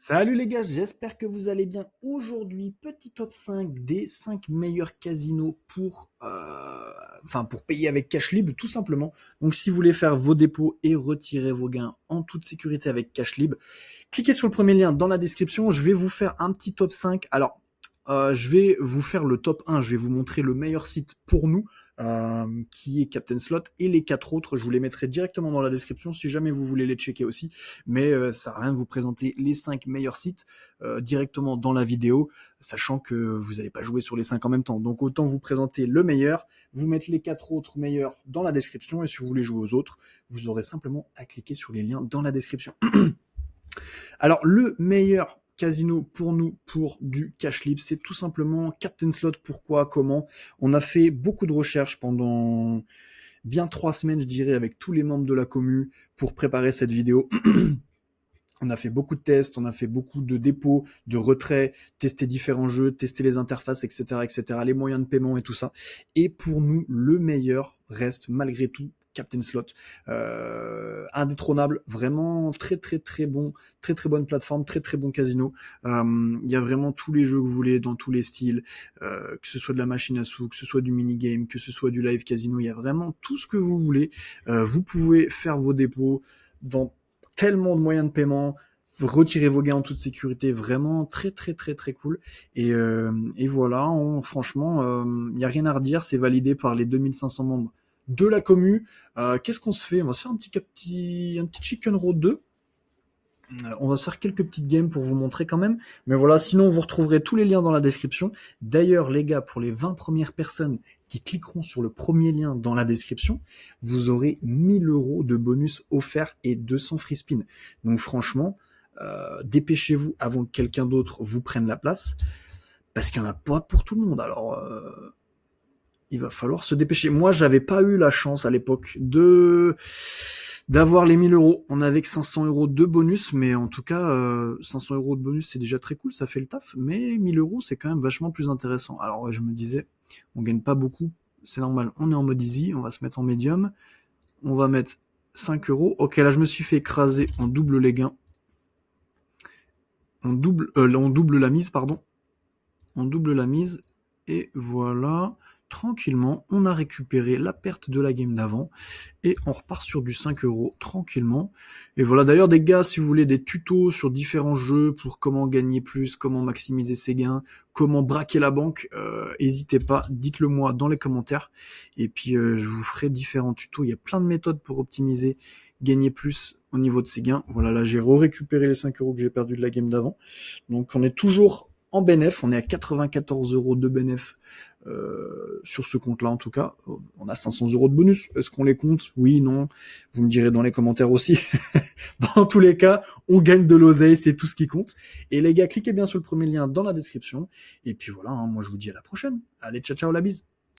Salut les gars, j'espère que vous allez bien. Aujourd'hui, petit top 5 des 5 meilleurs casinos pour payer avec cash libre, tout simplement. Donc si vous voulez faire vos dépôts et retirer vos gains en toute sécurité avec cash libre, cliquez sur le premier lien dans la description. Je vais vous faire un petit top 5. Alors, je vais vous faire le top 1. Je vais vous montrer le meilleur site pour nous, qui est Captain Slot. Et les 4 autres, je vous les mettrai directement dans la description si jamais vous voulez les checker aussi. Mais ça sert à rien de vous présenter les 5 meilleurs sites directement dans la vidéo, sachant que vous n'allez pas jouer sur les 5 en même temps. Donc autant vous présenter le meilleur, vous mettre les 4 autres meilleurs dans la description. Et si vous voulez jouer aux autres, vous aurez simplement à cliquer sur les liens dans la description. Alors, le meilleur casino pour nous, pour du cash libre, c'est tout simplement Captain Slot. Pourquoi, comment? On a fait beaucoup de recherches pendant bien 3 semaines, je dirais, avec tous les membres de la commu pour préparer cette vidéo. On a fait beaucoup de tests, on a fait beaucoup de dépôts, de retraits, tester différents jeux, tester les interfaces, etc., etc., les moyens de paiement et tout ça. Et pour nous, le meilleur reste malgré tout Captain Slot. Indétrônable, vraiment très très très bon, très très bonne plateforme, très très bon casino. Il y a vraiment tous les jeux que vous voulez, dans tous les styles, que ce soit de la machine à sous, que ce soit du minigame, que ce soit du live casino, il y a vraiment tout ce que vous voulez. Vous pouvez faire vos dépôts dans tellement de moyens de paiement, retirer vos gains en toute sécurité, vraiment très très très très cool. Et voilà, franchement, il n'y a rien à redire, c'est validé par les 2500 membres de la commu. Qu'est-ce qu'on se fait? On va se faire un petit Chicken Road 2. On va se faire quelques petites games pour vous montrer quand même. Mais voilà, sinon vous retrouverez tous les liens dans la description. D'ailleurs, les gars, pour les 20 premières personnes qui cliqueront sur le premier lien dans la description, vous aurez 1000 € de bonus offerts et 200 free spin. Donc franchement, dépêchez-vous avant que quelqu'un d'autre vous prenne la place, parce qu'il n'y en a pas pour tout le monde. Alors, il va falloir se dépêcher. Moi, j'avais pas eu la chance à l'époque d'avoir les 1000 €. On avait que 500 € de bonus, mais en tout cas, 500 € de bonus, c'est déjà très cool, ça fait le taf, mais 1000 €, c'est quand même vachement plus intéressant. Alors, ouais, je me disais, on gagne pas beaucoup, c'est normal, on est en mode easy, on va se mettre en médium, on va mettre 5 €. Ok, là, je me suis fait écraser, on double les gains. On double la mise, pardon. On double la mise, et voilà. Tranquillement, on a récupéré la perte de la game d'avant et on repart sur du 5 € tranquillement. Et voilà, d'ailleurs des gars, si vous voulez des tutos sur différents jeux pour comment gagner plus, comment maximiser ses gains, comment braquer la banque, n'hésitez pas, dites-le moi dans les commentaires. Et puis je vous ferai différents tutos. Il y a plein de méthodes pour optimiser, gagner plus au niveau de ses gains. Voilà, là j'ai récupéré les 5 € que j'ai perdu de la game d'avant. Donc on est toujours en bénéf, on est à 94 € de bénéf sur ce compte-là en tout cas. On a 500 € de bonus. Est-ce qu'on les compte? Oui, non. Vous me direz dans les commentaires aussi. Dans tous les cas, on gagne de l'oseille, c'est tout ce qui compte. Et les gars, cliquez bien sur le premier lien dans la description. Et puis voilà, hein, moi je vous dis à la prochaine. Allez, ciao ciao, la bise.